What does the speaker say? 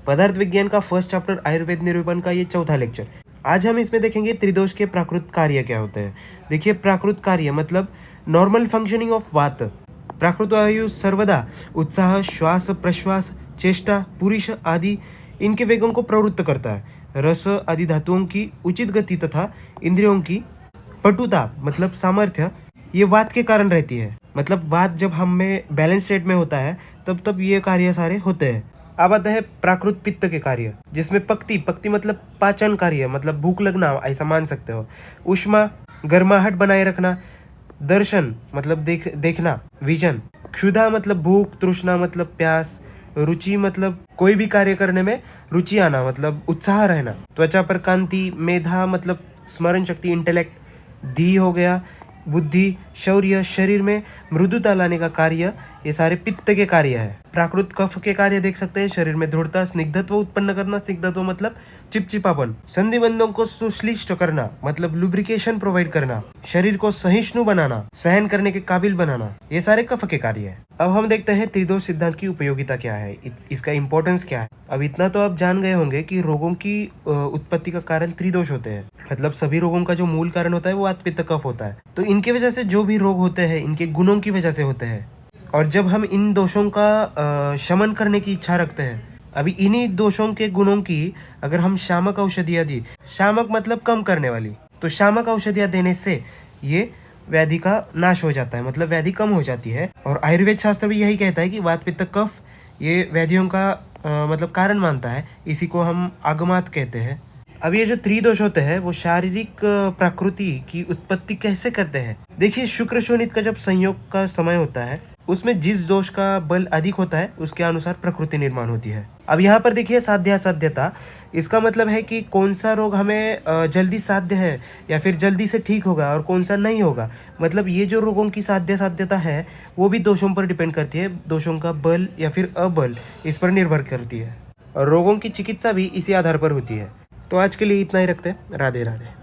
पदार्थ विज्ञान का फर्स्ट चैप्टर आयुर्वेद निरूपण का ये चौथा लेक्चर। आज हम इसमें देखेंगे त्रिदोष के प्राकृत कार्य क्या होते हैं। देखिए, प्राकृत कार्य मतलब नॉर्मल फंक्शनिंग ऑफ वात। प्राकृत वायु सर्वदा उत्साह, श्वास प्रश्वास, चेष्टा, पुरुष आदि इनके वेगों को प्रवृत्त करता है। रस आदि धातुओं की उचित गति तथा इंद्रियों की पटुता मतलब सामर्थ्य ये वात के कारण रहती है। मतलब वात जब हम में बैलेंस स्टेट में होता है तब ये कार्य सारे होते हैं। अब आता है प्राकृत पित्त के कार्य, जिसमें पक्ति मतलब पाचन कार्य मतलब भूख लगना ऐसा मान सकते हो। उष्मा गर्माहट बनाए रखना। दर्शन मतलब देखना, विजन। क्षुधा मतलब भूख, तृष्णा मतलब प्यास। रुचि मतलब कोई भी कार्य करने में रुचि आना मतलब उत्साह रहना। त्वचा पर कांति। मेधा मतलब स्मरण शक्ति, इंटेलेक्ट। धी हो गया बुद्धि, शौर्य, शरीर में मृदुता लाने का कार्य, ये सारे पित्त के कार्य है। प्राकृत कफ के कार्य देख सकते हैं, शरीर में दृढ़ता, स्निग्धत्व उत्पन्न करना। स्निग्धत्व मतलब चिपचिपापन। संधिबंधों को सुश्लिष्ट करना मतलब लुब्रिकेशन प्रोवाइड करना। शरीर को सहिष्णु बनाना, सहन करने के काबिल बनाना, ये सारे कफ के कार्य है। अब हम देखते हैं त्रिदोष सिद्धांत की उपयोगिता क्या है, इसका इंपॉर्टेंस क्या है। अब इतना तो आप जान गए होंगे कि रोगों की उत्पत्ति का कारण त्रिदोष होते हैं। मतलब सभी रोगों का जो मूल कारण होता है वो वात पित्त कफ होता है। तो इनकी वजह से जो भी रोग होते हैं इनके गुणों की वजह से होते हैं। और जब हम इन दोषों का शमन करने की इच्छा रखते हैं, अभी इन्हीं दोषों के गुणों की अगर हम शामक औषधियाँ दी, शामक मतलब कम करने वाली, तो शामक औषधियाँ देने से ये व्याधि का नाश हो जाता है, मतलब व्याधि कम हो जाती है। और आयुर्वेद शास्त्र भी यही कहता है कि वात पित्त कफ ये व्याधियों का मतलब कारण मानता है। इसी को हम आगमात कहते हैं। अब ये जो त्रिदोष होते हैं वो शारीरिक प्रकृति की उत्पत्ति कैसे करते हैं। देखिए, शुक्र शोणित का जब संयोग का समय होता है उसमें जिस दोष का बल अधिक होता है उसके अनुसार प्रकृति निर्माण होती है। अब यहाँ पर देखिए साध्यासाध्यता, इसका मतलब है कि कौन सा रोग हमें जल्दी साध्य है या फिर जल्दी से ठीक होगा और कौन सा नहीं होगा। मतलब ये जो रोगों की साध्यता है वो भी दोषों पर डिपेंड करती है। दोषों का बल या फिर अबल इस पर निर्भर करती है। और रोगों की चिकित्सा भी इसी आधार पर होती है। तो आज के लिए इतना ही रखते हैं। राधे राधे।